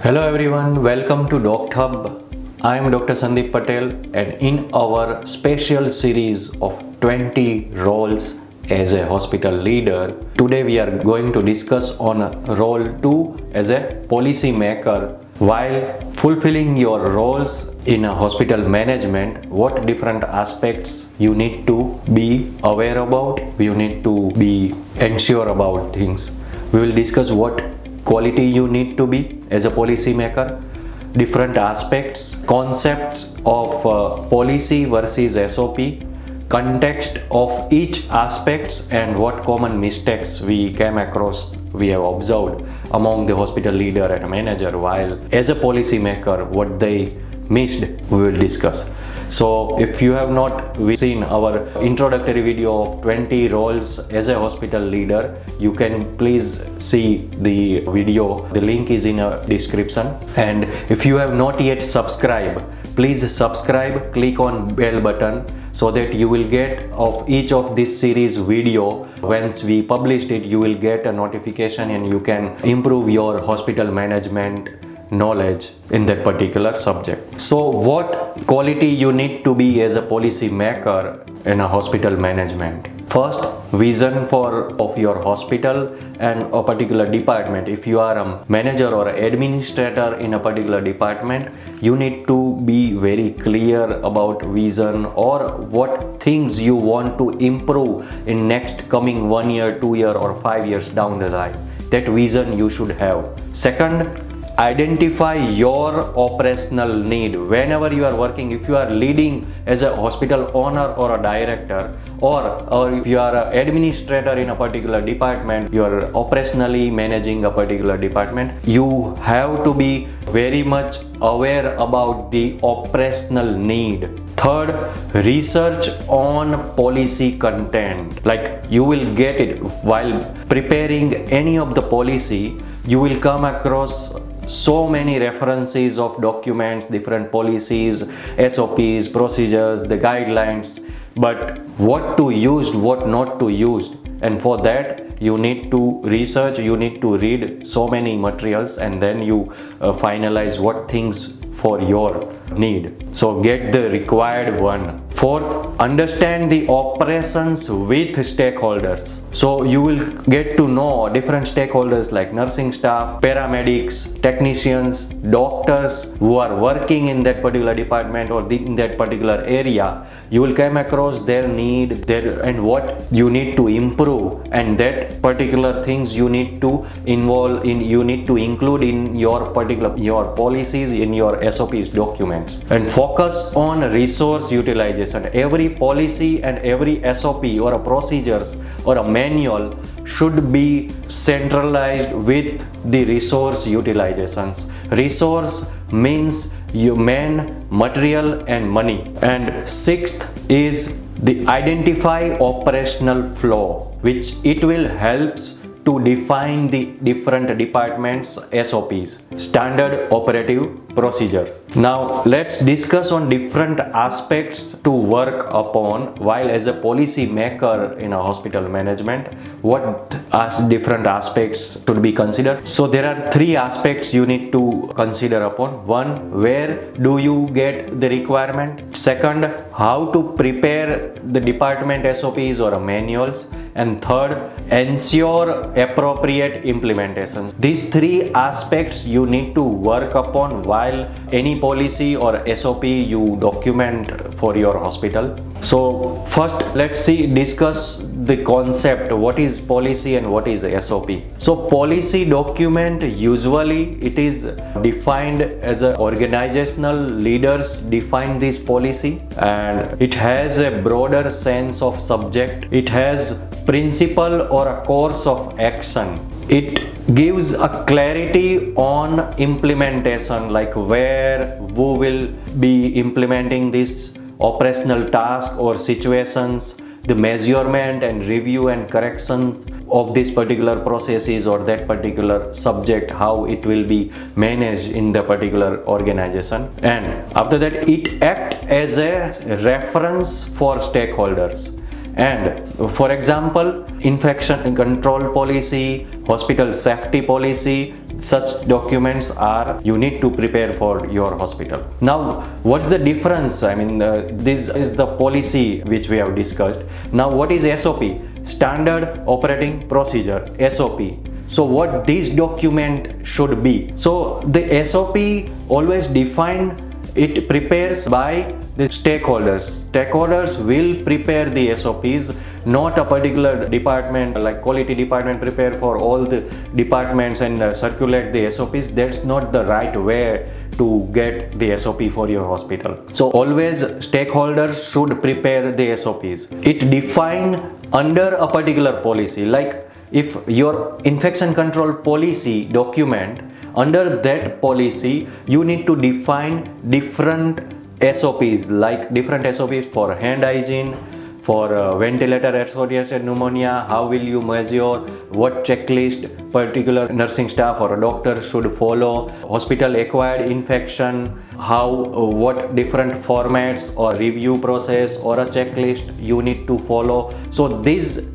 Hello everyone, welcome to DocHub. I am Dr. Sandeep Patel, and in our special series of 20 roles as a hospital leader, today we are going to discuss on role 2 as a policy maker. While fulfilling your roles in a hospital management, what different aspects you need to be aware about, you need to be ensure about things. We will discuss what quality you need to be as a policy maker, different aspects, concepts of policy versus SOP, context of each aspects, and what common mistakes we came across, we have observed among the hospital leader and manager while as a policy maker, what they missed, we will discuss. So if you have not seen our introductory video of 20 roles as a hospital leader, you can please see the video. The link is in a description. And if you have not yet subscribed, please subscribe, click on bell button so that you will get of each of this series video. Once we published it, you will get a notification and you can improve your hospital management knowledge in that particular subject. So what quality you need to be as a policy maker in a hospital management? First, vision of your hospital and a particular department. If you are a manager or administrator in a particular department, you need to be very clear about vision or what things you want to improve in next coming 1 year, 2 year or 5 years down the line. That vision you should have. Second, identify your operational need. Whenever you are working, if you are leading as a hospital owner or a director, or if you are an administrator in a particular department, you are operationally managing a particular department, you have to be very much aware about the operational need. Third, research on policy content. Like you will get it while preparing any of the policy, you will come across so many references of documents, different policies, SOPs, procedures, the guidelines, but what to use, what not to use. And for that, you need to research, you need to read so many materials, and then you finalize what things for your need. So get the required one. Fourth, understand the operations with stakeholders. So you will get to know different stakeholders like nursing staff, paramedics, technicians, doctors who are working in that particular department or in that particular area. You will come across their need, and what you need to improve, and that particular things you need to involve in, you need to include in your policies, in your SOPs documents. And focus on resource utilization. Every policy and every SOP or a procedures or a manual should be centralized with the resource utilizations. Resource means man, material and money. And sixth is the identify operational flow, which it will helps to define the different departments SOPs, standard operative procedure. Now let's discuss on different aspects to work upon while as a policy maker in a hospital management. What different aspects should be considered? So there are 3 aspects you need to consider upon. One, where do you get the requirement? Second, how to prepare the department SOPs or manuals. And third, ensure appropriate implementation. These 3 aspects you need to work upon while any policy or SOP you document for your hospital. So first let's discuss the concept, what is policy and what is SOP. So policy document, usually it is defined as a organizational leaders define this policy, and it has a broader sense of subject. It has principle or a course of action. It gives a clarity on implementation, like who will be implementing this operational task or situations, the measurement and review and correction of this particular processes or that particular subject, how it will be managed in the particular organization. And after that, it acts as a reference for stakeholders. And for example, infection control policy, hospital safety policy, such documents are you need to prepare for your hospital. Now, what's the difference? I mean, this is the policy which we have discussed. Now, what is SOP? Standard Operating Procedure, SOP. So what this document should be? So the SOP always define, it prepares by the stakeholders. Stakeholders will prepare the SOPs, not a particular department like quality department prepare for all the departments and circulate the SOPs. That's not the right way to get the SOP for your hospital. So always stakeholders should prepare the SOPs. It define under a particular policy, like if your infection control policy document, under that policy you need to define different SOPs, like different SOPs for hand hygiene, for ventilator associated pneumonia, how will you measure, what checklist particular nursing staff or a doctor should follow, hospital acquired infection, how what different formats or review process or a checklist you need to follow. So this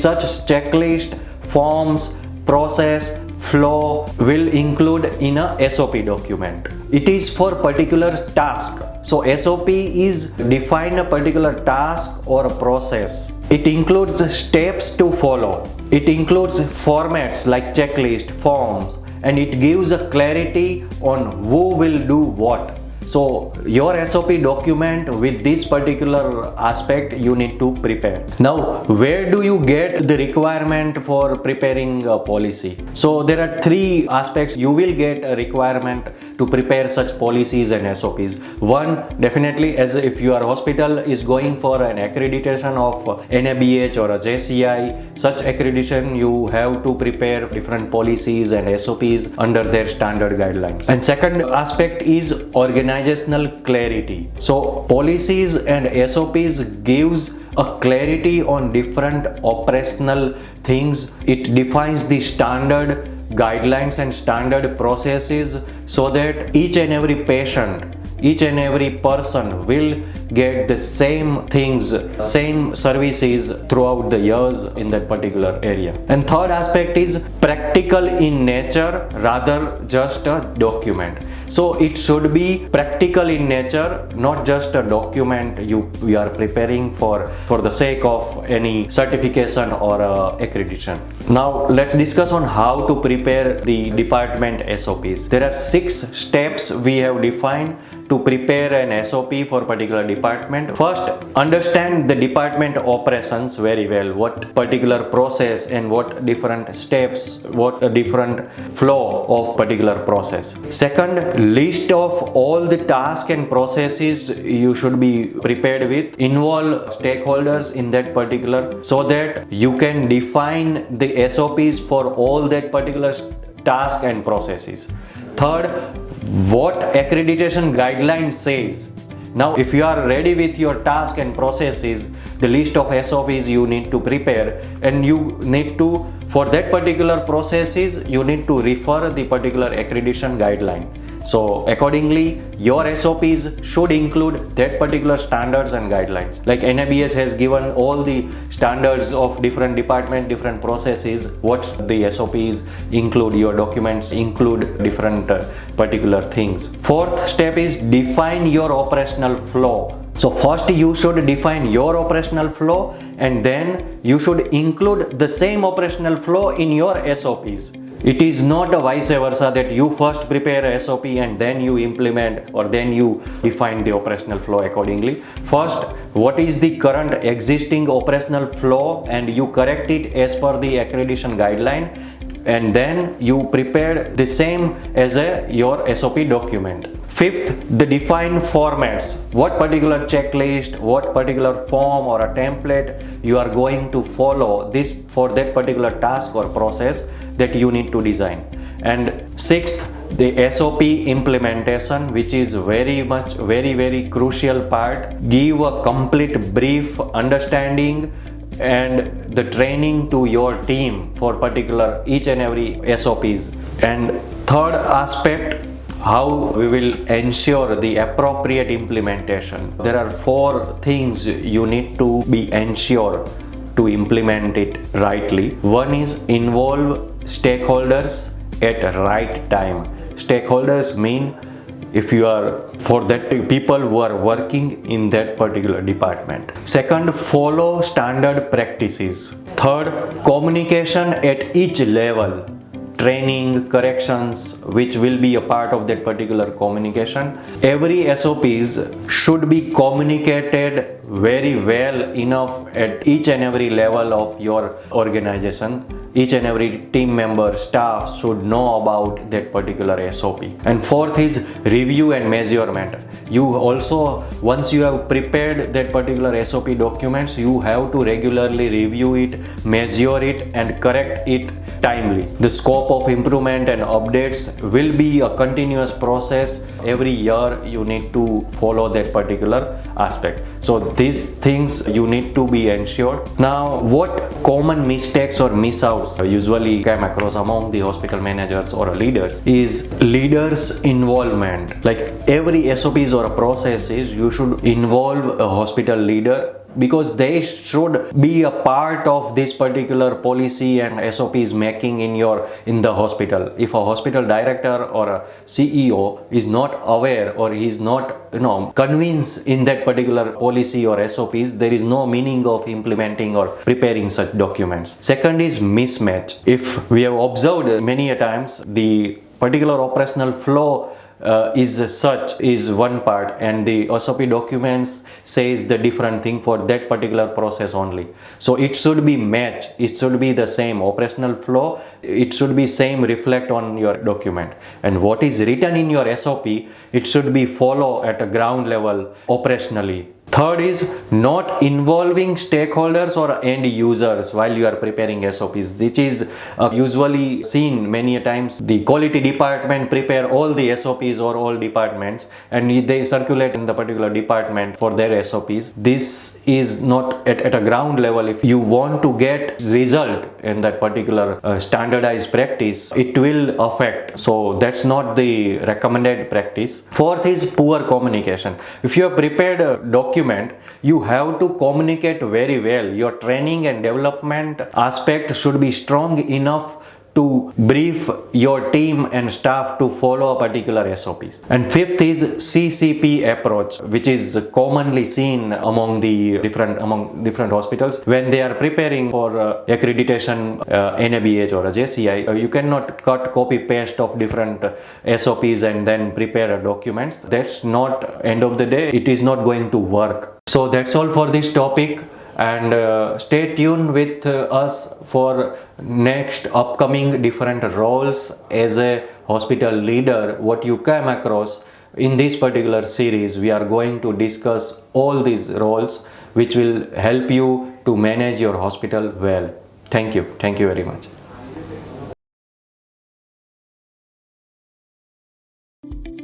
such checklist, forms, process, flow will include in a SOP document. It is for particular task. So SOP is define a particular task or a process. It includes steps to follow. It includes formats like checklist, forms, and it gives a clarity on who will do what. So your SOP document with this particular aspect you need to prepare. Now, where do you get the requirement for preparing a policy? So there are three aspects you will get a requirement to prepare such policies and SOPs. One, definitely, as if your hospital is going for an accreditation of NABH or a JCI, such accreditation you have to prepare different policies and SOPs under their standard guidelines. And second aspect is organizational clarity. So policies and SOPs gives a clarity on different operational things. It defines the standard guidelines and standard processes so that each and every patient, each and every person will get the same things, same services throughout the years in that particular area. And third aspect is practical in nature rather just a document. So it should be practical in nature, not just a document you are preparing for the sake of any certification or accreditation. Now let's discuss on how to prepare the department SOPs. There are 6 steps we have defined to prepare an SOP for particular department. First, understand the department operations very well, what particular process and what different steps, what a different flow of particular process. Second, list of all the tasks and processes you should be prepared with. Involve stakeholders in that particular so that you can define the SOPs for all that particular task and processes. Third, what accreditation guidelines says. Now, if you are ready with your task and processes, the list of SOPs you need to prepare, and you need to, for that particular processes, you need to refer the particular accreditation guideline. So accordingly, your SOPs should include that particular standards and guidelines. Like NABH has given all the standards of different department, different processes, what the SOPs include, your documents include different particular things. Fourth step is define your operational flow. So first you should define your operational flow, and then you should include the same operational flow in your SOPs. It is not a vice versa that you first prepare a SOP and then you implement or then you define the operational flow accordingly. First, what is the current existing operational flow and you correct it as per the accreditation guideline, and then you prepare the same as your SOP document. Fifth, the define formats. What particular checklist, what particular form or a template you are going to follow this for that particular task or process that you need to design. And sixth, the SOP implementation, which is very crucial part. Give a complete brief understanding and the training to your team for particular each and every SOPs. And third aspect, how we will ensure the appropriate implementation. There are 4 things you need to be ensured to implement it rightly. One is involve stakeholders at right time. Stakeholders mean if you are for that people who are working in that particular department. Second, follow standard practices. Third, communication at each level. Training, corrections, which will be a part of that particular communication. Every SOPs should be communicated very well enough at each and every level of your organization. Each and every team member, staff should know about that particular SOP. And fourth is review and measurement. You also, once you have prepared that particular SOP documents, you have to regularly review it, measure it, and correct it timely. The scope of improvement and updates will be a continuous process. Every year you need to follow that particular aspect. So these things you need to be ensured. Now, what common mistakes or miss outs usually come across among the hospital managers or leaders is leaders involvement. Like every SOPs or processes, you should involve a hospital leader, because they should be a part of this particular policy and SOPs making in the hospital. If a hospital director or a CEO is not aware or he is not convinced in that particular policy or SOPs, there is no meaning of implementing or preparing such documents. Second is mismatch. If we have observed many a times, the particular operational flow is one part, and the SOP documents says the different thing for that particular process only. So it should be matched. It should be the same operational flow. It should be same reflect on your document. And what is written in your SOP, it should be follow at a ground level operationally. Third is not involving stakeholders or end users while you are preparing SOPs, which is usually seen many a times. The quality department prepare all the SOPs or all departments, and they circulate in the particular department for their SOPs. This is not at a ground level. If you want to get result in that particular standardized practice, it will affect. So that's not the recommended practice. Fourth is poor communication. If you have prepared a document, you have to communicate very well. Your training and development aspect should be strong enough to brief your team and staff to follow a particular SOPs. And fifth is CCP approach, which is commonly seen among different hospitals when they are preparing for accreditation, NABH or a JCI. You cannot copy paste of different SOPs and then prepare documents. That's not, end of the day, it is not going to work. So that's all for this topic. And stay tuned with us for next upcoming different roles as a hospital leader. What you come across in this particular series, we are going to discuss all these roles which will help you to manage your hospital well. Thank you very much.